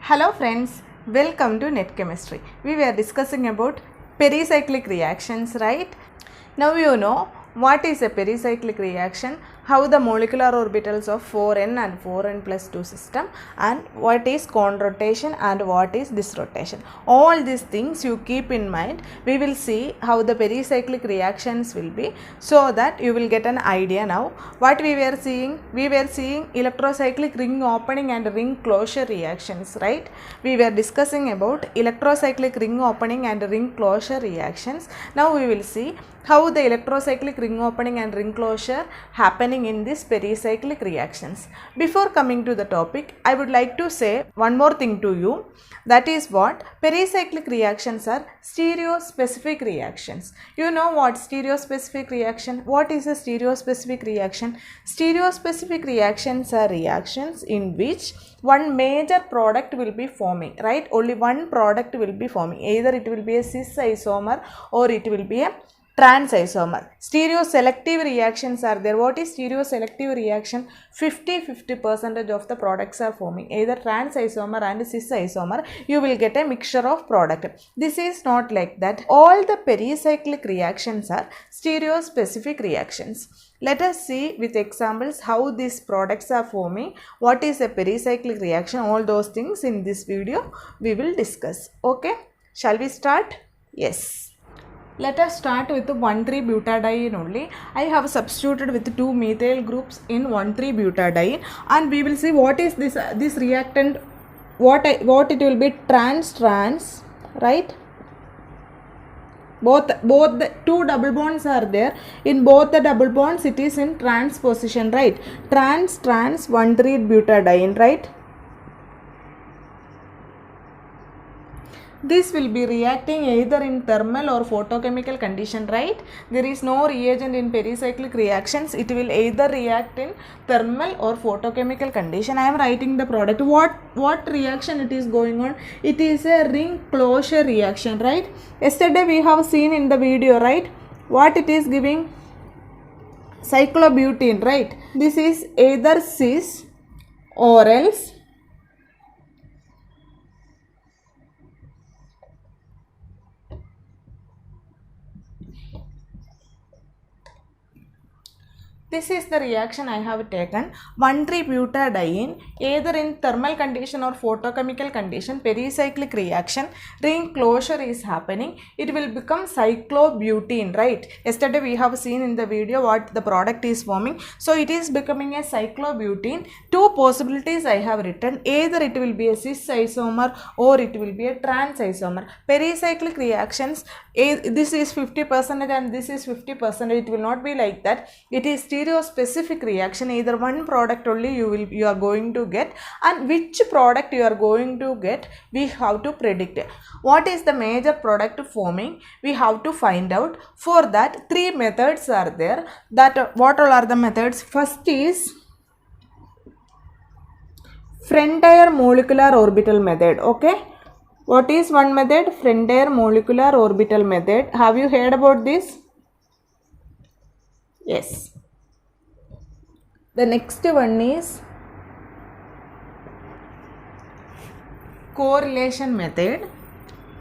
Hello friends, welcome to Net Chemistry. We were discussing about pericyclic reactions, right? Now you know what is a pericyclic reaction, how the molecular orbitals of 4n and 4n plus 2 system, and what is conrotation and what is disrotation. All these things you keep in mind. We will see how the pericyclic reactions will be, so that you will get an idea now. What we were seeing electrocyclic ring opening and ring closure reactions, right? We were discussing about electrocyclic ring opening and ring closure reactions. Now we will see how the electrocyclic ring opening and ring closure happening in these pericyclic reactions. Before coming to the topic, I would like to say one more thing to you. That is what pericyclic reactions are stereospecific reactions. You know what stereospecific reaction? What is a stereospecific reaction? Stereospecific reactions are reactions in which one major product will be forming, right? Only one product will be forming. Either it will be a cis isomer or it will be a trans isomer. Stereoselective reactions are there. What is stereoselective reaction? 50-50% of the products are forming. Either trans isomer and cis isomer, you will get a mixture of product. This is not like that. All the pericyclic reactions are stereospecific reactions. Let us see with examples how these products are forming. What is a pericyclic reaction? All those things in this video we will discuss. Okay, shall we start? Yes. Let us start with 1,3-butadiene only. I have substituted with 2 methyl groups in 1,3-butadiene, and we will see what is this reactant, what it will be trans, right? Both the 2 double bonds are there. In both the double bonds it is in trans position, right? Trans 1,3-butadiene, right? This will be reacting either in thermal or photochemical condition, right? There is no reagent in pericyclic reactions. It will either react in thermal or photochemical condition. I am writing the product. What reaction it is going on? It is a ring closure reaction, right? Yesterday we have seen in the video, right? What it is giving? Cyclobutene, right? This is either cis or else this is the reaction I have taken. 1,3-butadiene either in thermal condition or photochemical condition, pericyclic reaction, ring closure is happening. It will become cyclobutene, right? Yesterday we have seen in the video what the product is forming. So it is becoming a cyclobutene. 2 possibilities I have written. Either it will be a cis isomer or it will be a trans isomer. Pericyclic reactions, this is 50% and this is 50%. It will not be like that. It is stereospecific reaction. Either one product only you are going to get, and which product you are going to get we have to predict. What is the major product forming? We have to find out. For that 3 methods are there. That what all are the methods? First is Frentier molecular orbital method. Okay, what is one method? Frentier molecular orbital method. Have you heard about this? Yes. The next one is correlation method,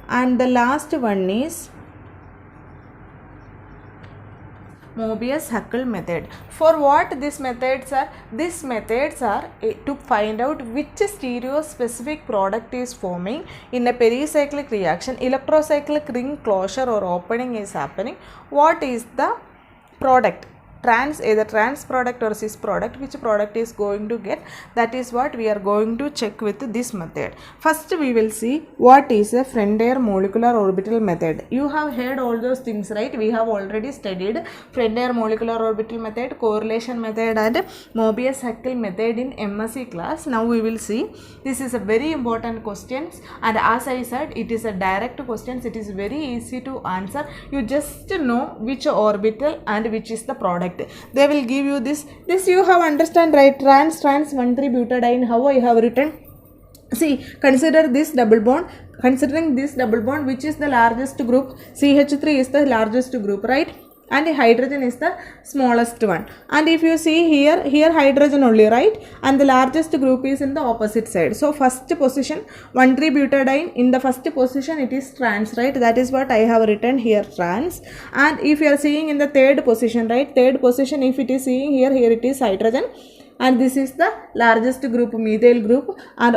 and the last one is Mobius-Huckel method. For what these methods are? These methods are to find out which stereospecific product is forming in a pericyclic reaction. Electrocyclic ring closure or opening is happening. What is the product? Trans, either trans product or cis product, which product is going to get? That is what we are going to check with this method. First we will see what is a Frentier molecular orbital method. You have heard all those things, right? We have already studied Frentier molecular orbital method, correlation method and Mobius-Huckel method in MSc class. Now we will see. This is a very important question, and as I said, it is a direct question. It is very easy to answer. You just know which orbital and which is the product. They will give you this you have understand, right? Trans 1,3-butadiene. How I have written? See, consider this double bond. Considering this double bond, which is the largest group? CH3 is the largest group, right? and hydrogen is the smallest one. And if you see here hydrogen only, right, and the largest group is in the opposite side. So first position 1,3-butadiene, in the first position it is trans, right, that is what I have written here, trans. And if you are seeing in the third position, right, third position, if it is seeing here it is hydrogen, and this is the largest group, methyl group, and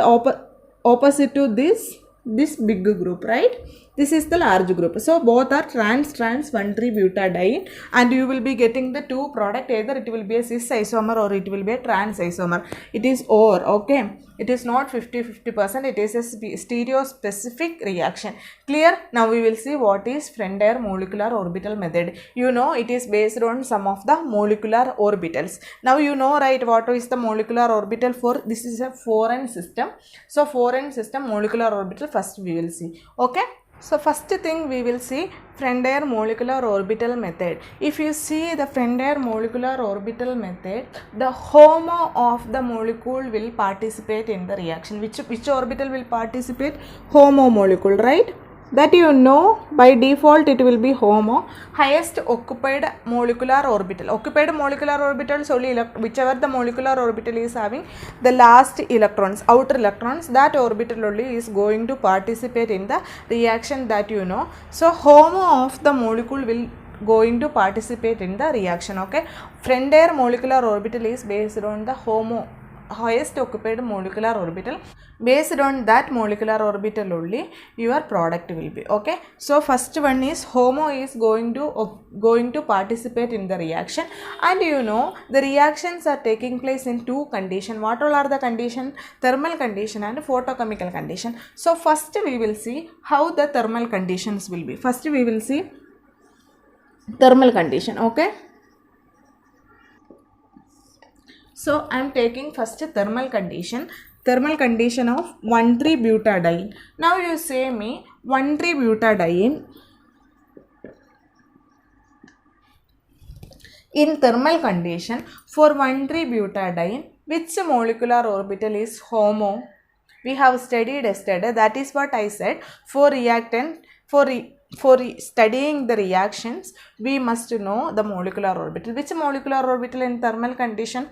opposite to this big group, right, this is the large group. So both are trans 1,3-butadiene, and you will be getting the two product, either it will be a cis isomer or it will be a trans isomer. It is or, okay, it is not 50-50%, it is a stereo specific reaction. Clear? Now we will see what is Frendere molecular orbital method. You know it is based on some of the molecular orbitals. Now you know, right, what is the molecular orbital for? This is a 4n system. So 4n system molecular orbital first we will see. Okay, so first thing we will see Frendere molecular orbital method. If you see the Frendere molecular orbital method, the HOMO of the molecule will participate in the reaction. Which orbital will participate? HOMO molecule, right? That you know, by default it will be HOMO, highest occupied molecular orbital. Occupied molecular orbitals only, whichever the molecular orbital is having the last electrons, outer electrons, that orbital only is going to participate in the reaction, that you know. So HOMO of the molecule will going to participate in the reaction. Okay, Frendere molecular orbital is based on the HOMO, highest occupied molecular orbital. Based on that molecular orbital only your product will be. Okay, so first one is HOMO is going to participate in the reaction, and you know the reactions are taking place in two conditions. What all are the condition? Thermal condition and photochemical condition. So first we will see how the thermal conditions will be. First we will see thermal condition. Okay, so I am taking first thermal condition of 1,3-butadiene. Now you say me 1,3-butadiene in thermal condition for 1,3-butadiene, which molecular orbital is HOMO? We have studied yesterday, that is what I said. For reactant, for studying the reactions, we must know the molecular orbital. Which molecular orbital in thermal condition?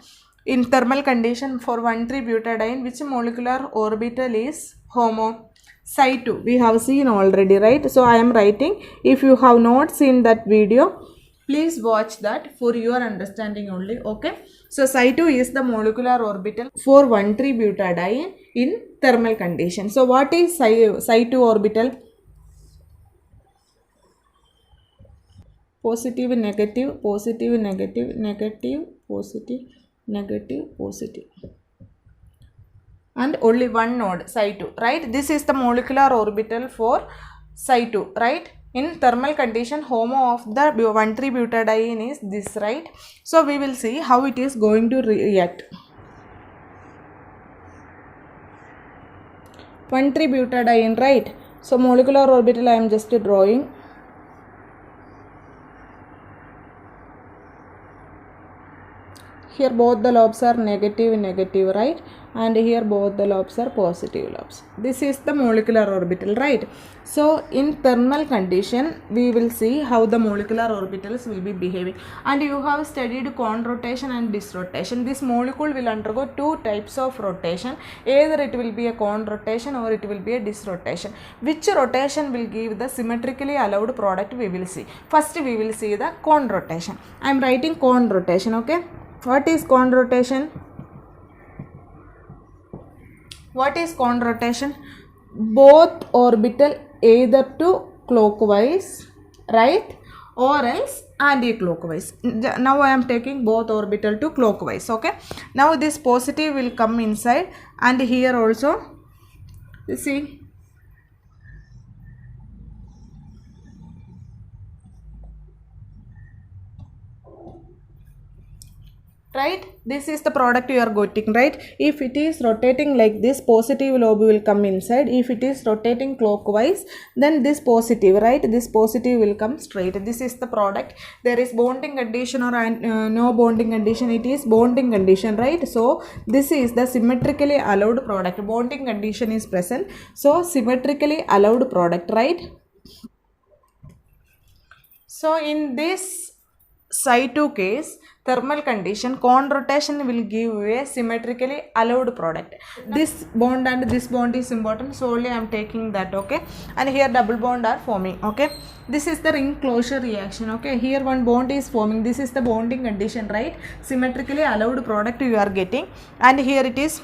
In thermal condition for 1,3-butadiene, which molecular orbital is HOMO? Psi2, we have seen already, right? So I am writing. If you have not seen that video, please watch that for your understanding only. Okay, so Psi2 is the molecular orbital for 1,3-butadiene in thermal condition. So what is Psi2 orbital? Positive, negative, positive, negative, negative, positive, negative, positive, and only one node, Psi2, right? This is the molecular orbital for Psi2, right? In thermal condition, HOMO of the 1,3-butadiene is this, right? So we will see how it is going to react. 1,3-butadiene, right? So molecular orbital I am just drawing. Here both the lobes are negative, negative, right? And here both the lobes are positive lobes. This is the molecular orbital, right? So in thermal condition, we will see how the molecular orbitals will be behaving. And you have studied cone rotation and disrotation. This molecule will undergo two types of rotation. Either it will be a cone rotation or it will be a disrotation. Which rotation will give the symmetrically allowed product, we will see. First we will see the cone rotation. I am writing cone rotation, okay? What is cone rotation? What is cone rotation? Both orbital either to clockwise, right, or else anti-clockwise. Now I am taking both orbital to clockwise. Okay, now this positive will come inside, and here also, you see, right, this is the product you are getting, right? If it is rotating like this, positive lobe will come inside. If it is rotating clockwise, then this positive, right, this positive will come straight. This is the product. There is bonding condition or no bonding condition. It is bonding condition, right? So this is the symmetrically allowed product. Bonding condition is present, so symmetrically allowed product, right? So in this Sci2 case, thermal condition, Kohn rotation will give a symmetrically allowed product. This bond and this bond is important, solely I am taking that, okay. And here double bond are forming, okay. This is the ring closure reaction, okay. Here one bond is forming, this is the bonding condition, right. Symmetrically allowed product you are getting, and here it is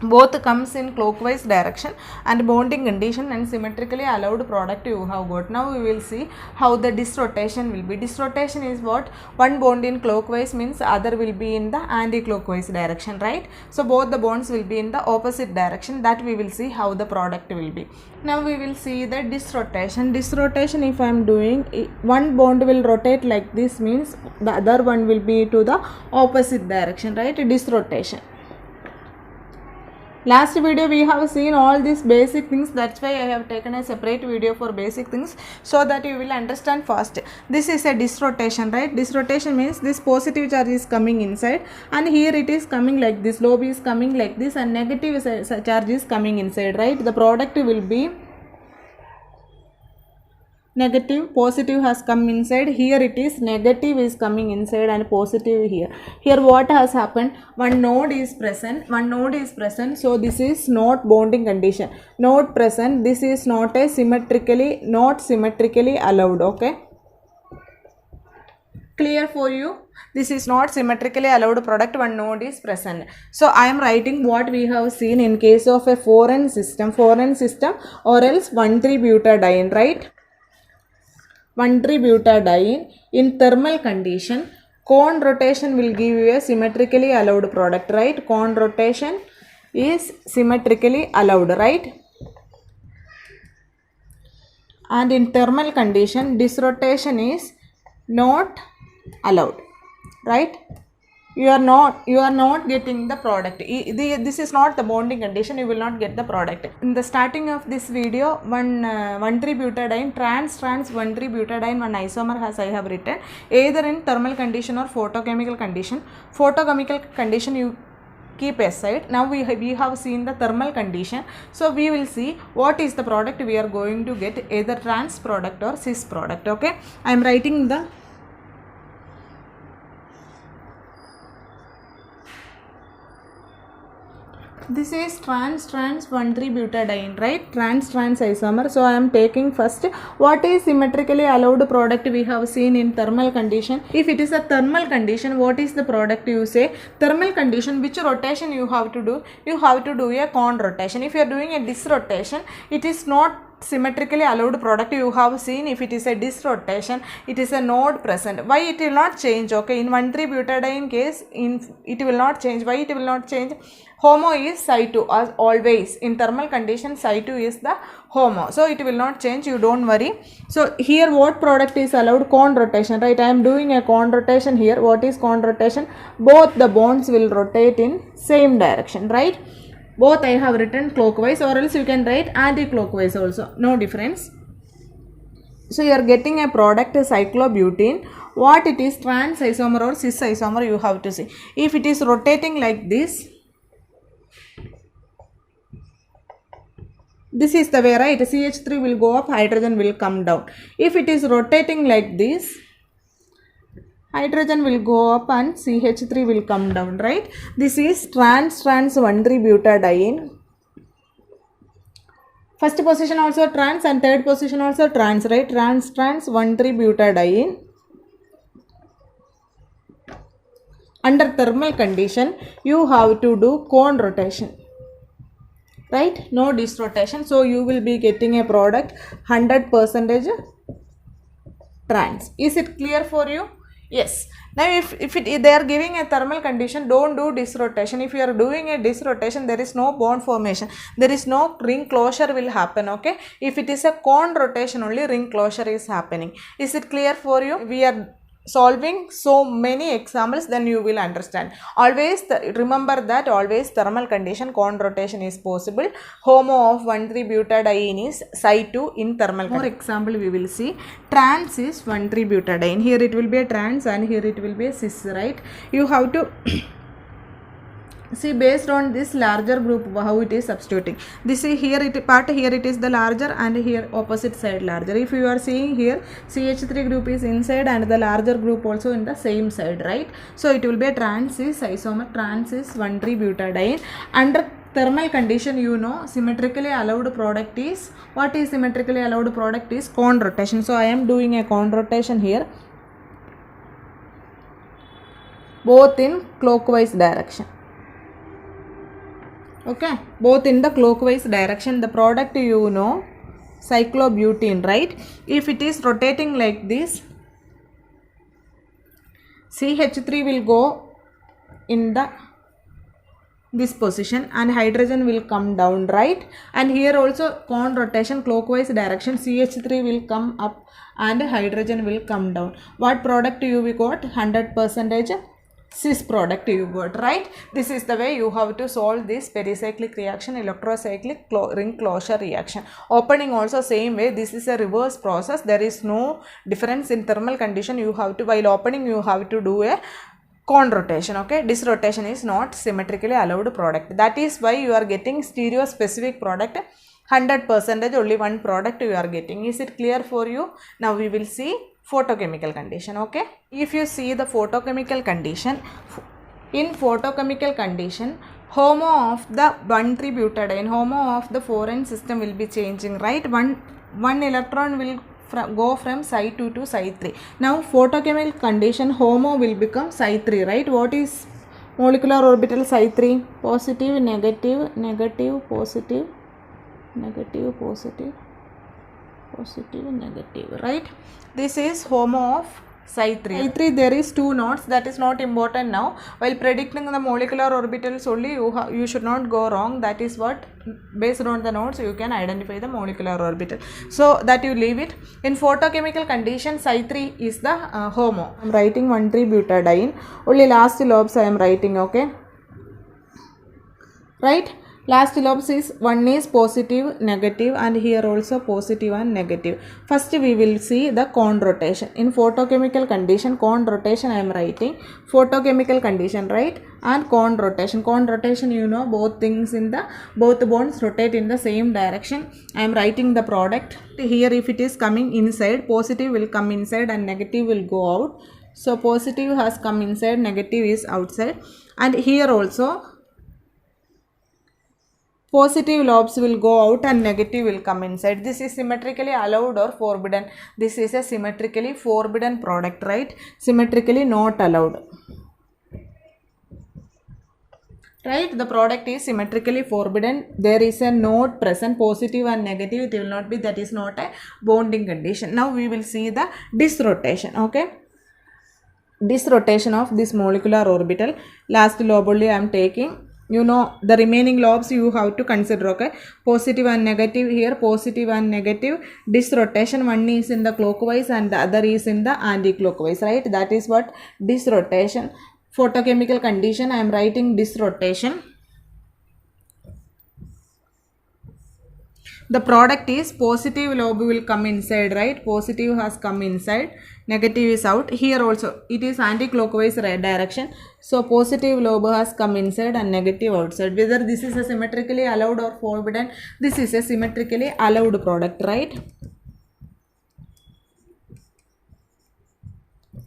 both comes in clockwise direction and bonding condition and symmetrically allowed product you have got. Now we will see how the disrotation will be. Disrotation is what? One bond in clockwise means other will be in the anti-clockwise direction, right? So both the bonds will be in the opposite direction. That we will see how the product will be. Now we will see the disrotation. Disrotation, if I am doing, one bond will rotate like this means the other one will be to the opposite direction, right? Disrotation. Last video we have seen all these basic things, that's why I have taken a separate video for basic things so that you will understand fast. This is a disrotation, right? Disrotation means this positive charge is coming inside and here it is coming like this, lobe is coming like this and negative charge is coming inside, right? The product will be negative, positive has come inside, here it is negative is coming inside and positive here. Here what has happened, one node is present, so this is not bonding condition, node present, this is not symmetrically allowed, okay. Clear for you? This is not symmetrically allowed product, one node is present. So I am writing what we have seen in case of a 4n system or else 1,3-butadiene, right? 1,3-butadiene in thermal condition, Kohn rotation will give you a symmetrically allowed product, right? Kohn rotation is symmetrically allowed, right? And in thermal condition, disrotation is not allowed, right? You are not getting the product. This is not the bonding condition, you will not get the product. In the starting of this video, 1,3-butadiene, trans 1,3-butadiene, one isomer has I have written either in thermal condition or photochemical condition. Photochemical condition you keep aside. Now we have seen the thermal condition, so we will see what is the product we are going to get, either trans product or cis product, okay. I am writing the this is trans 1,3-butadiene, right? Trans isomer. So I am taking first what is symmetrically allowed product we have seen in thermal condition. If it is a thermal condition, what is the product you say? Thermal condition, which rotation you have to do? You have to do a Kohn rotation. If you are doing a disrotation, it is not symmetrically allowed product you have seen. If it is a disrotation, it is a node present. Why it will not change? Okay, in 1,3-butadiene case, it will not change. Why it will not change? HOMO is Sci2 as always. In thermal condition, Sci2 is the HOMO. So it will not change, you don't worry. So here what product is allowed? Kohn rotation, right? I am doing a Kohn rotation here. What is Kohn rotation? Both the bonds will rotate in same direction, right? Both I have written clockwise, or else you can write anti-clockwise also, no difference. So you are getting a product cyclobutene. What it is, trans isomer or cis isomer, you have to see. If it is rotating like this, this is the way, right? CH3 will go up, hydrogen will come down. If it is rotating like this, hydrogen will go up and CH3 will come down, right? This is trans 1,3-butadiene. First position also trans and third position also trans, right? Trans 1,3-butadiene. Under thermal condition, you have to do Kohn rotation, right? No disrotation. So you will be getting a product 100% trans. Is it clear for you? Yes. Now if they are giving a thermal condition, don't do disrotation. If you are doing a disrotation, there is no bond formation, there is no ring closure will happen, okay. If it is a Kohn rotation, only ring closure is happening. Is it clear for you? We are solving so many examples, then you will understand. Always remember that always thermal condition Kohn rotation is possible. HOMO of 1,3-butadiene is Sci2 in thermal condition. For example, we will see trans is 1,3-butadiene. Here it will be a trans and here it will be a cis, right? You have to See, based on this larger group, how it is substituting. This is here it part, here it is the larger, and here opposite side larger. If you are seeing here, CH3 group is inside and the larger group also in the same side, right? So it will be a trans is isomer, trans is 1,3-butadiene. Under thermal condition, you know, symmetrically allowed product is, what is symmetrically allowed product is cone rotation. So I am doing a cone rotation here, both in clockwise direction. Okay, both in the clockwise direction. The product, you know, cyclobutene, right? If it is rotating like this, CH3 will go in this position and hydrogen will come down, right? And here also cone rotation clockwise direction, CH3 will come up and hydrogen will come down. What product we got? 100% cis product you got, right? This is the way you have to solve this pericyclic reaction, electrocyclic ring closure reaction. Opening also same way. This is a reverse process. There is no difference in thermal condition. You have to, while opening, you have to do a cone rotation. Okay, disrotation is not symmetrically allowed product. That is why you are getting stereo specific product. 100% only one product you are getting. Is it clear for you? Now we will see photochemical condition. Okay, if you see the photochemical condition, in photochemical condition, HOMO of the 1,3-butadiene, HOMO of the 4n system will be changing, right? One electron will go from psi 2 to psi 3. Now photochemical condition, HOMO will become psi 3, right? What is molecular orbital psi 3? Positive, negative, negative, positive, negative, positive, positive, negative, right? This is HOMO of psi 3. Psi 3, there is 2 knots. That is not important now. While predicting the molecular orbitals only, you should not go wrong. That is what, based on the notes, you can identify the molecular orbital. So that you leave it. In photochemical condition, psi 3 is the HOMO. I am writing 1,3-butadiene. Only last lobes I am writing, okay? Right? Last lobes is, one is positive, negative, and here also positive and negative. First we will see the cone rotation. In photochemical condition, cone rotation I am writing. Photochemical condition, right? And cone rotation. Cone rotation, you know, both things in the, both bonds rotate in the same direction. I am writing the product. Here if it is coming inside, positive will come inside and negative will go out. So positive has come inside, negative is outside. And here also, positive lobes will go out and negative will come inside. This is symmetrically allowed or forbidden. This is a symmetrically forbidden product, right? Symmetrically not allowed. Right? The product is symmetrically forbidden. There is a node present, positive and negative. It will not be, that is not a bonding condition. Now we will see the disrotation. Okay? Disrotation of this molecular orbital. Last lobe only I am taking. You know, the remaining lobes you have to consider, okay? Positive and negative here, positive and negative. Disrotation, one is in the clockwise and the other is in the anti-clockwise, right? That is what disrotation. Photochemical condition, I am writing disrotation. The product is positive lobe will come inside, right? Positive has come inside, negative is out. Here also it is anti-clockwise direction. So positive lobe has come inside and negative outside. Whether this is a symmetrically allowed or forbidden, this is a symmetrically allowed product, right?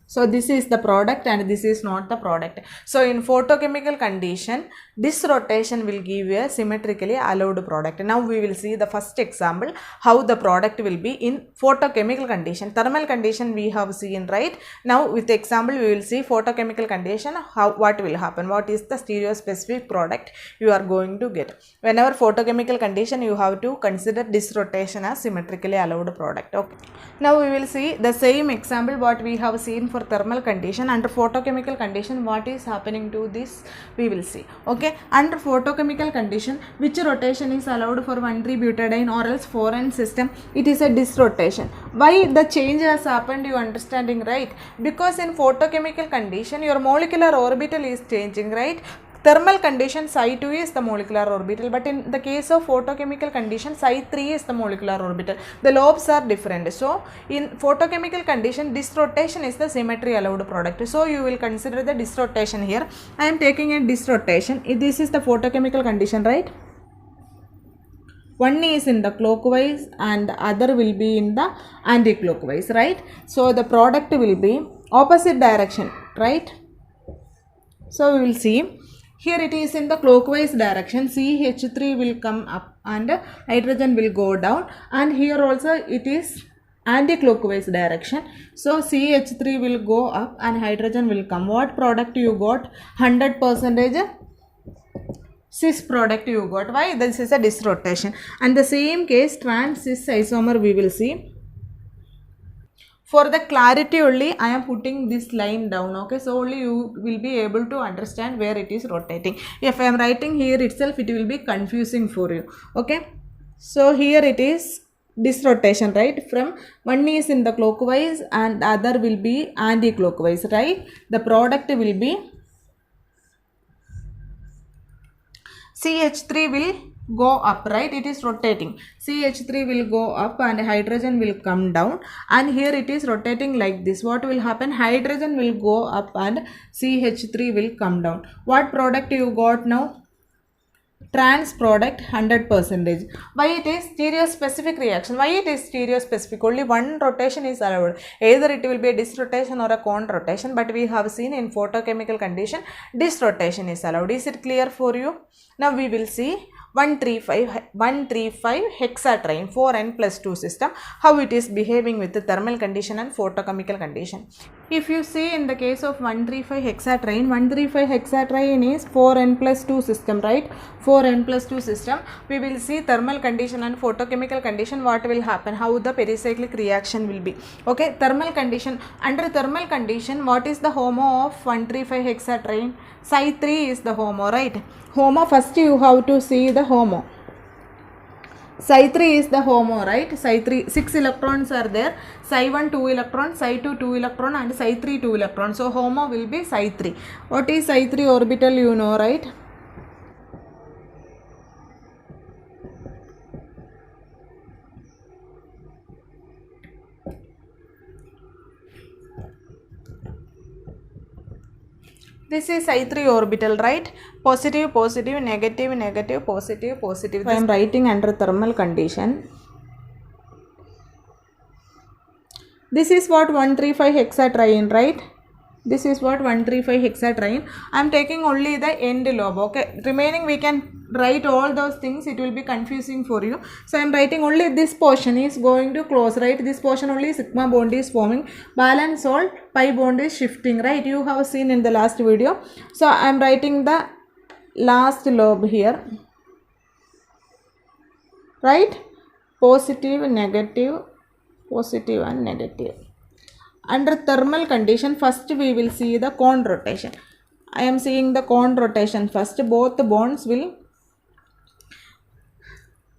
So this is the product and this is not the product. So in photochemical condition, disrotation will give you a symmetrically allowed product. Now we will see the first example, how the product will be in photochemical condition. Thermal condition we have seen, right? Now with the example we will see photochemical condition, what will happen, what is the stereospecific product you are going to get. Whenever photochemical condition, you have to consider disrotation as symmetrically allowed product. Okay. Now we will see the same example what we have seen for thermal condition. Under photochemical condition, what is happening to this we will see. Okay, under photochemical condition, which rotation is allowed for 1,3-butadiene or else 4n system? It is a disrotation. Why the change has happened, you understanding, right? Because in photochemical condition your molecular orbital is changing, right? Thermal condition psi2 is the molecular orbital, but in the case of photochemical condition psi3 is the molecular orbital. The lobes are different. So in photochemical condition disrotation is the symmetry allowed product. So you will consider the disrotation here. I am taking a disrotation. This is the photochemical condition, right? One is in the clockwise and other will be in the anti-clockwise, right? So the product will be opposite direction, right? So we will see here it is in the clockwise direction. CH3 will come up and hydrogen will go down, and here also it is anti-clockwise direction. So CH3 will go up and hydrogen will come. What product you got? 100% cis product you got. Why? This is a disrotation. And the same case trans cis isomer we will see. For the clarity only I am putting this line down, okay? So only you will be able to understand where it is rotating. If I am writing here itself, it will be confusing for you, okay? So here it is disrotation, right? From one is in the clockwise and the other will be anti-clockwise, right? The product will be CH3 will go up, right? It is rotating. CH3 will go up and hydrogen will come down, and here it is rotating like this. What will happen? Hydrogen will go up and CH3 will come down. What product you got now? Trans product 100%. Why it is stereospecific reaction? Why it is stereospecific? Only one rotation is allowed. Either it will be a disrotation or a cone rotation, but we have seen in photochemical condition disrotation is allowed. Is it clear for you? Now we will see 135 hexatriene 4n+2 system, how it is behaving with the thermal condition and photochemical condition. If you see in the case of 135 hexatriene is 4n+2 system, right? 4n+2 system. We will see thermal condition and photochemical condition, what will happen, how the pericyclic reaction will be. Okay, thermal condition. Under thermal condition, what is the HOMO of 135 hexatriene? Psi3 is the HOMO, right? HOMO, first you have to see the HOMO. Psi3 is the HOMO, right? Psi3 6 electrons are there. Psi1 2 electron, Psi2 2 electron, and Psi3 2 electron. So HOMO will be Psi3. What is Psi3 orbital? You know, right? This is Psi3 orbital, right? Positive, positive, negative, negative, positive, positive. I am writing under thermal condition. This is what 135 hexatriene, right? This is what 135 hexatriene. I am taking only the end lobe, okay? Remaining we can write all those things, it will be confusing for you. So I am writing only this portion is going to close, right? This portion only sigma bond is forming, balance all pi bond is shifting, right? You have seen in the last video. So I am writing the last lobe here, right? Positive, negative, positive and negative. Under thermal condition, first we will see the cone rotation. I am seeing the cone rotation first. Both the bonds will,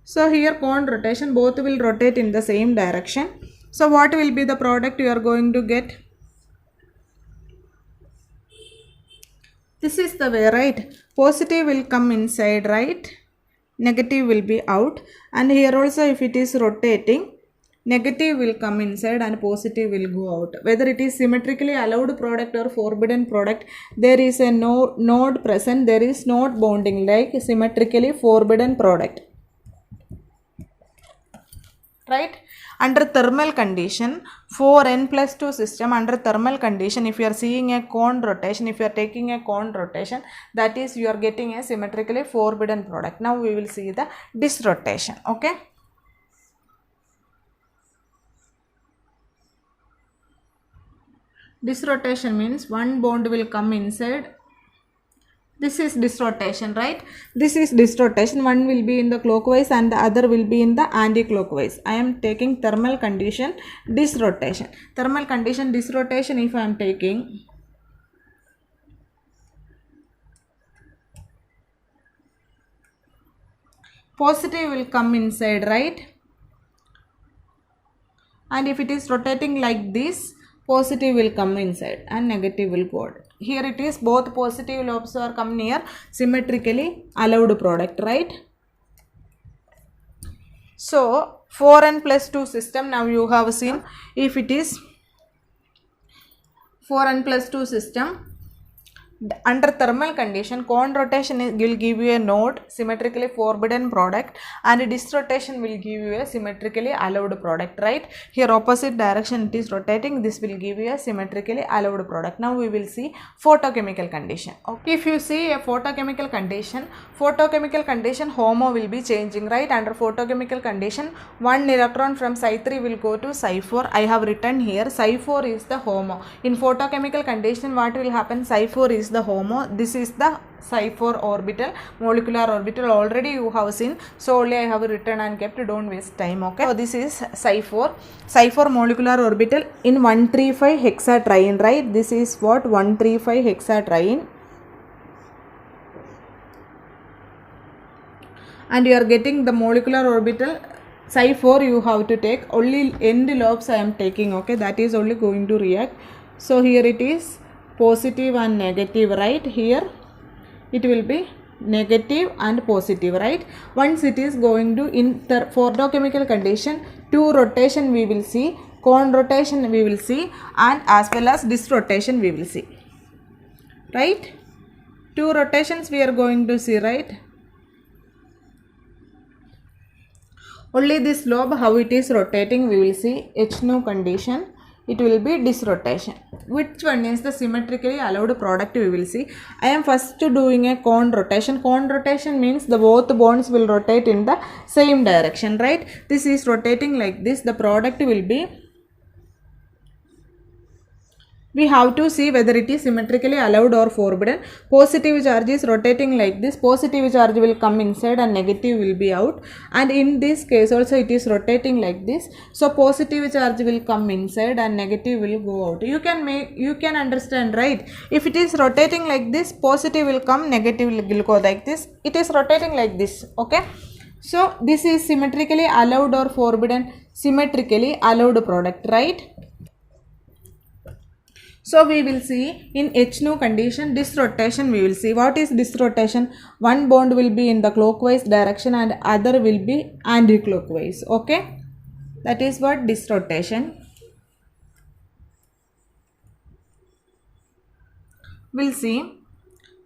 so here cone rotation, both will rotate in the same direction. So what will be the product you are going to get? This is the way, right? Positive will come inside, right? Negative will be out. And here also if it is rotating, negative will come inside and positive will go out. Whether it is symmetrically allowed product or forbidden product, there is a node present, there is not bonding like symmetrically forbidden product, right? Under thermal condition, 4n+2 system, under thermal condition, if you are seeing a cone rotation, if you are taking a cone rotation, that is you are getting a symmetrically forbidden product. Now we will see the disrotation, okay? Disrotation means one bond will come inside. This is disrotation, right? This is disrotation. One will be in the clockwise and the other will be in the anti-clockwise. I am taking thermal condition disrotation. Thermal condition disrotation, if I am taking, positive will come inside, right? And if it is rotating like this, positive will come inside and negative will go out. Here it is both positive lobes are come near symmetrically allowed product, right? So 4n plus 2 system, now you have seen if it is 4n plus 2 system, under thermal condition, cone rotation will give you a node symmetrically forbidden product and disrotation will give you a symmetrically allowed product, right? Here opposite direction it is rotating, this will give you a symmetrically allowed product. Now we will see photochemical condition. Okay, if you see a photochemical condition HOMO will be changing, right? Under photochemical condition, one electron from psi 3 will go to psi 4. I have written here psi 4 is the HOMO. In photochemical condition, what will happen? Psi 4 is the HOMO. This is the psi 4 orbital, molecular orbital. Already you have seen, so only I have written and kept, don't waste time. Okay, so this is psi 4 molecular orbital in 135 hexatriene, right? This is what? 135 hexatriene. And you are getting the molecular orbital psi 4, you have to take only end lobes I am taking, okay? That is only going to react. So here it is positive and negative, right? Here it will be negative and positive, right? Once it is going to, in the photochemical condition, 2 rotation we will see, cone rotation we will see, and as well as disrotation we will see, right? 2 rotations we are going to see, right? Only this lobe, how it is rotating, we will see. HNO condition, it will be disrotation. Which one is the symmetrically allowed product, we will see. I am first doing a cone rotation. Cone rotation means the both bonds will rotate in the same direction, right? This is rotating like this. The product will be, we have to see whether it is symmetrically allowed or forbidden. Positive charge is rotating like this. Positive charge will come inside and negative will be out. And in this case also it is rotating like this. So positive charge will come inside and negative will go out. You can understand, right? If it is rotating like this, positive will come, negative will go like this. It is rotating like this, okay? So this is symmetrically allowed or forbidden? Symmetrically allowed product, right? So we will see in HNO condition, disrotation we will see. What is disrotation? One bond will be in the clockwise direction and other will be anti-clockwise, okay? That is what disrotation. We'll see.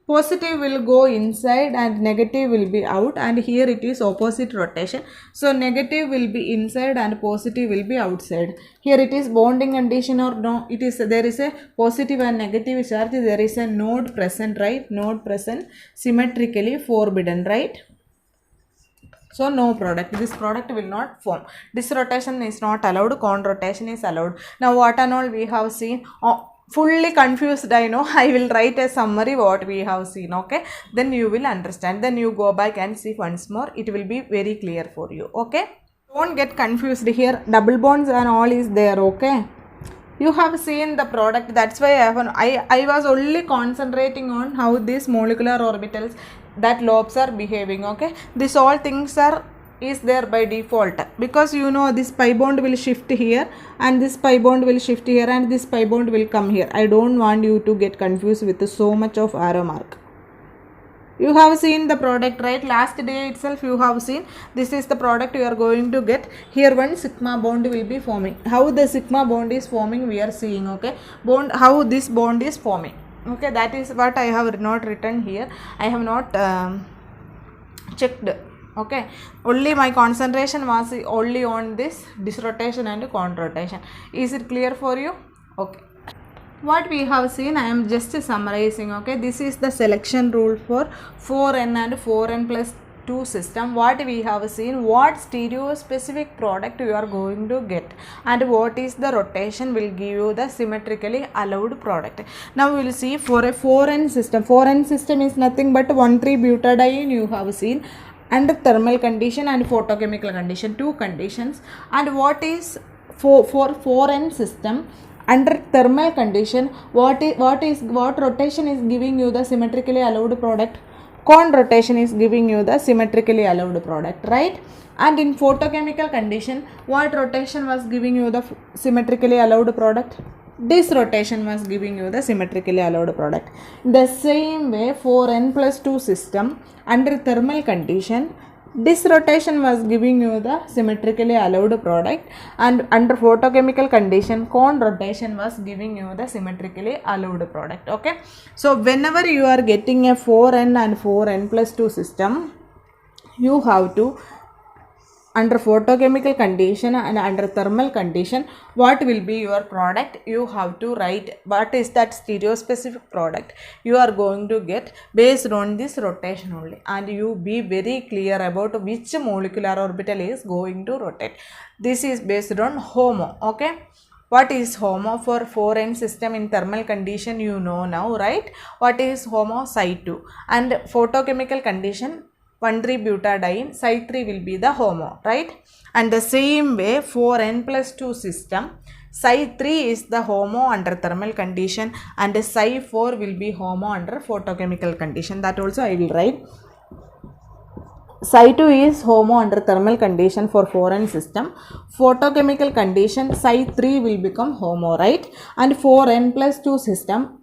Positive will go inside and negative will be out, and here it is opposite rotation. So negative will be inside and positive will be outside. Here it is bonding condition or no, it is, there is a positive and negative charge, there is a node present, right? Node present, symmetrically forbidden, right? So no product, this product will not form. Disrotation is not allowed, cone rotation is allowed. Now what and all we have seen? Fully confused, I know. I will write a summary what we have seen, okay? Then you will understand. Then you go back and see once more. It will be very clear for you, okay? Don't get confused here. Double bonds and all is there, okay? You have seen the product. That's why I was only concentrating on how these molecular orbitals, that lobes are behaving, okay? These all things are is there by default, because you know this pi bond will shift here and this pi bond will shift here and this pi bond will come here. I don't want you to get confused with so much of arrow mark. You have seen the product, right? Last day itself you have seen. This is the product you are going to get. Here one sigma bond will be forming. How the sigma bond is forming we are seeing, okay? Bond, how this bond is forming, okay? That is what I have not written here. I have not checked, okay? Only my concentration was only on this disrotation and cone rotation. Is it clear for you? Okay. What we have seen, I am just summarizing, okay? This is the selection rule for 4n and 4n plus 2 system. What we have seen, what stereo specific product you are going to get and what is the rotation will give you the symmetrically allowed product. Now we will see for a 4n system. 4n system is nothing but 1,3-butadiene you have seen under thermal condition and photochemical condition, 2 conditions. And what is for 4n system under thermal condition, what rotation is giving you the symmetrically allowed product? Cone rotation is giving you the symmetrically allowed product, right? And in photochemical condition, what rotation was giving you the symmetrically allowed product? this rotation was giving you the symmetrically allowed product. The same way for n plus 2 system under thermal condition, this rotation was giving you the symmetrically allowed product, and under photochemical condition cone rotation was giving you the symmetrically allowed product. Okay, so whenever you are getting a 4n and 4n plus 2 system, you have to, under photochemical condition and under thermal condition, what will be your product, you have to write what is that stereospecific product you are going to get based on this rotation only, and you be very clear about which molecular orbital is going to rotate. This is based on HOMO. Okay, what is HOMO for 4n system in thermal condition, you know now, right? What is HOMO? Psi2. And photochemical condition, 1,3-butadiene, Psi3 will be the HOMO, right? And the same way for n plus 2 system, Psi3 is the HOMO under thermal condition and Psi4 will be HOMO under photochemical condition. That also I will write. Psi2 is HOMO under thermal condition for 4n system. Photochemical condition, Psi3 will become HOMO, right? And for n plus 2 system,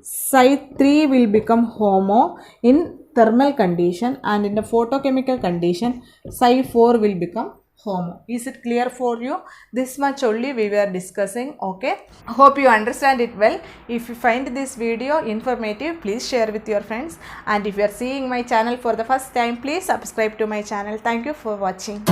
Psi3 will become HOMO in thermal condition, and in the photochemical condition Psi4 will become HOMO. Is it clear for you? This much only we were discussing. Okay, hope you understand it well. If you find this video informative, please share with your friends, and if you are seeing my channel for the first time, please subscribe to my channel. Thank you for watching.